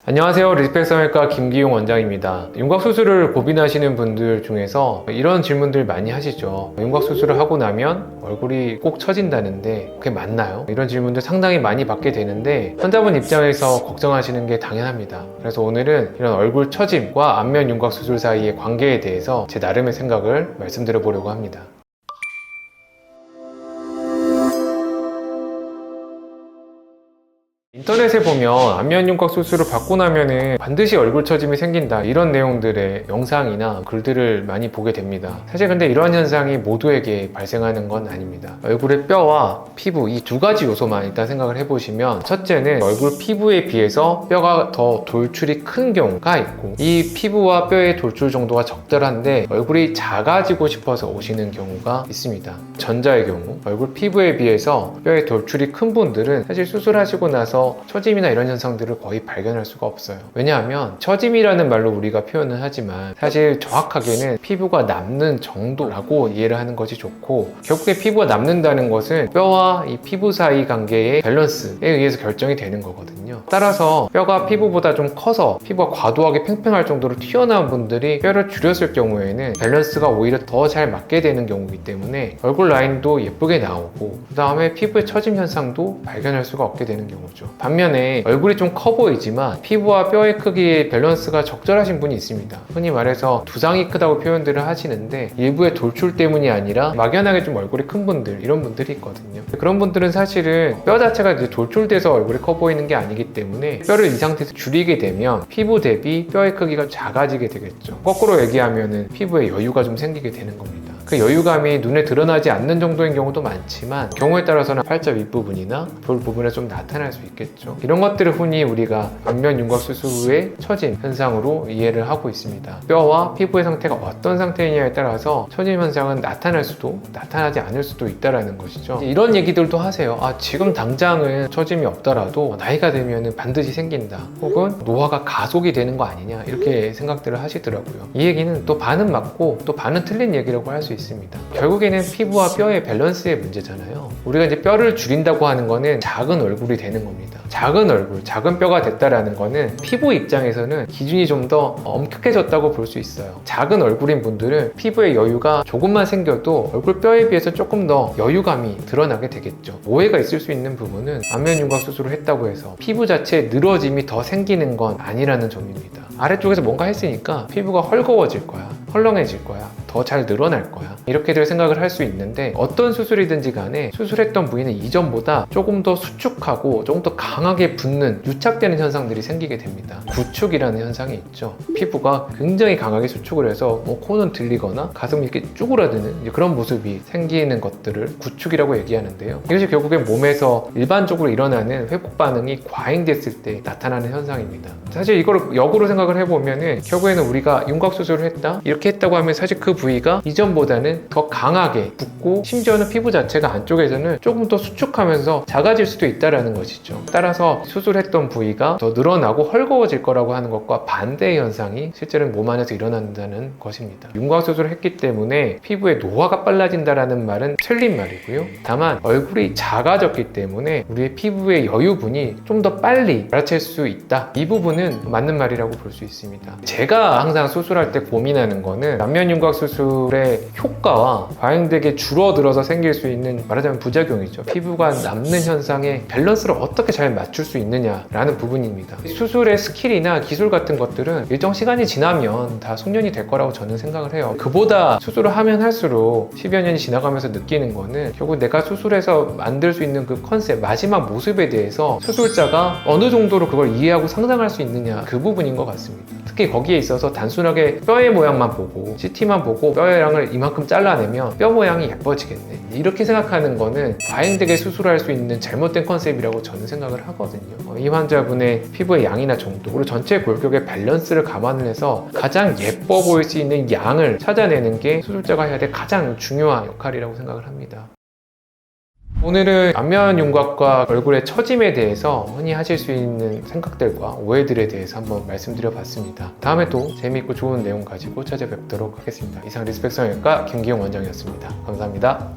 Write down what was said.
안녕하세요. 리스펙 성형외과 김기용 원장입니다. 윤곽수술을 고민하시는 분들 중에서 이런 질문들 많이 하시죠. 윤곽수술을 하고 나면 얼굴이 꼭 처진다는데 그게 맞나요? 이런 질문들 상당히 많이 받게 되는데 환자분 입장에서 걱정하시는 게 당연합니다. 그래서 오늘은 이런 얼굴 처짐과 안면 윤곽수술 사이의 관계에 대해서 제 나름의 생각을 말씀드려 보려고 합니다. 인터넷에 보면 안면 윤곽 수술을 받고 나면은 반드시 얼굴 처짐이 생긴다, 이런 내용들의 영상이나 글들을 많이 보게 됩니다. 사실 근데 이러한 현상이 모두에게 발생하는 건 아닙니다. 얼굴의 뼈와 피부, 이 두 가지 요소만 일단 생각을 해보시면, 첫째는 얼굴 피부에 비해서 뼈가 더 돌출이 큰 경우가 있고, 이 피부와 뼈의 돌출 정도가 적절한데 얼굴이 작아지고 싶어서 오시는 경우가 있습니다. 전자의 경우 얼굴 피부에 비해서 뼈의 돌출이 큰 분들은 사실 수술하시고 나서 처짐이나 이런 현상들을 거의 발견할 수가 없어요. 왜냐하면 처짐이라는 말로 우리가 표현을 하지만 사실 정확하게는 피부가 남는 정도라고 이해를 하는 것이 좋고, 결국에 피부가 남는다는 것은 뼈와 이 피부 사이 관계의 밸런스에 의해서 결정이 되는 거거든요. 따라서 뼈가 피부보다 좀 커서 피부가 과도하게 팽팽할 정도로 튀어나온 분들이 뼈를 줄였을 경우에는 밸런스가 오히려 더 잘 맞게 되는 경우이기 때문에 얼굴 라인도 예쁘게 나오고, 그 다음에 피부의 처짐 현상도 발견할 수가 없게 되는 경우죠. 반면에 얼굴이 좀 커 보이지만 피부와 뼈의 크기의 밸런스가 적절하신 분이 있습니다. 흔히 말해서 두상이 크다고 표현들을 하시는데 일부의 돌출 때문이 아니라 막연하게 좀 얼굴이 큰 분들, 이런 분들이 있거든요. 그런 분들은 사실은 뼈 자체가 이제 돌출돼서 얼굴이 커 보이는 게 아니기 때문에 뼈를 이 상태에서 줄이게 되면 피부 대비 뼈의 크기가 작아지게 되겠죠. 거꾸로 얘기하면은 피부에 여유가 좀 생기게 되는 겁니다. 그 여유감이 눈에 드러나지 않는 정도인 경우도 많지만 경우에 따라서는 팔자 윗부분이나 볼 부분에 좀 나타날 수 있겠죠. 이런 것들을 흔히 우리가 안면 윤곽 수술 후의 처짐 현상으로 이해를 하고 있습니다. 뼈와 피부의 상태가 어떤 상태이냐에 따라서 처짐 현상은 나타날 수도 나타나지 않을 수도 있다는 것이죠. 이런 얘기들도 하세요. 지금 당장은 처짐이 없더라도 나이가 되면 반드시 생긴다, 혹은 노화가 가속이 되는 거 아니냐, 이렇게 생각들을 하시더라고요. 이 얘기는 또 반은 맞고 또 반은 틀린 얘기라고 할 수 있습니다. 결국에는 피부와 뼈의 밸런스의 문제잖아요. 우리가 이제 뼈를 줄인다고 하는 거는 작은 얼굴이 되는 겁니다. 작은 얼굴, 작은 뼈가 됐다라는 거는 피부 입장에서는 기준이 좀 더 엄격해졌다고 볼 수 있어요. 작은 얼굴인 분들은 피부에 여유가 조금만 생겨도 얼굴 뼈에 비해서 조금 더 여유감이 드러나게 되겠죠. 오해가 있을 수 있는 부분은 안면 윤곽 수술을 했다고 해서 피부 자체에 늘어짐이 더 생기는 건 아니라는 점입니다. 아래쪽에서 뭔가 했으니까 피부가 헐거워질 거야, 헐렁해질 거야, 더 잘 늘어날 거야, 이렇게들 생각을 할 수 있는데, 어떤 수술이든지 간에 수술했던 부위는 이전보다 조금 더 수축하고 조금 더 강하게 붓는, 유착되는 현상들이 생기게 됩니다. 구축이라는 현상이 있죠. 피부가 굉장히 강하게 수축을 해서 코는 들리거나 가슴이 이렇게 쭈그라드는 그런 모습이 생기는 것들을 구축이라고 얘기하는데요. 이것이 결국엔 몸에서 일반적으로 일어나는 회복 반응이 과잉됐을 때 나타나는 현상입니다. 사실 이걸 역으로 생각을 해보면은 결국에는 우리가 윤곽 수술을 했다, 이렇게 했다고 하면 사실 그 부위가 이전보다는 더 강하게 붓고, 심지어는 피부 자체가 안쪽에서는 조금 더 수축하면서 작아질 수도 있다는 것이죠. 따라서 수술했던 부위가 더 늘어나고 헐거워질 거라고 하는 것과 반대의 현상이 실제로는 몸 안에서 일어난다는 것입니다. 윤곽 수술을 했기 때문에 피부의 노화가 빨라진다는 말은 틀린 말이고요. 다만 얼굴이 작아졌기 때문에 우리의 피부의 여유분이 좀 더 빨리 알아챌 수 있다, 이 부분은 맞는 말이라고 볼 수 있습니다. 제가 항상 수술할 때 고민하는 거는 안면 윤곽 수술의 효과와 과잉되게 줄어들어서 생길 수 있는, 말하자면 부작용이죠. 피부가 남는 현상의 밸런스를 어떻게 잘 맞출 수 있느냐라는 부분입니다. 수술의 스킬이나 기술 같은 것들은 일정 시간이 지나면 다 숙련이 될 거라고 저는 생각을 해요. 그보다 수술을 하면 할수록 10여 년이 지나가면서 느끼는 거는 결국 내가 수술해서 만들 수 있는 그 컨셉, 마지막 모습에 대해서 수술자가 어느 정도로 그걸 이해하고 상상할 수 있느냐, 그 부분인 것 같습니다. 특히 거기에 있어서 단순하게 뼈의 모양만 보고 CT만 보고 뼈의 양을 이만큼 잘라내면 뼈 모양이 예뻐지겠네, 이렇게 생각하는 거는 과잉되게 수술할 수 있는 잘못된 컨셉이라고 저는 생각을 하거든요. 이 환자분의 피부의 양이나 정도, 그리고 전체 골격의 밸런스를 감안을 해서 가장 예뻐 보일 수 있는 양을 찾아내는 게 수술자가 해야 될 가장 중요한 역할이라고 생각을 합니다. 오늘은 안면 윤곽과 얼굴의 처짐에 대해서 흔히 하실 수 있는 생각들과 오해들에 대해서 한번 말씀드려 봤습니다. 다음에 또 재미있고 좋은 내용 가지고 찾아뵙도록 하겠습니다. 이상 리스펙 성형외과 김기용 원장이었습니다. 감사합니다.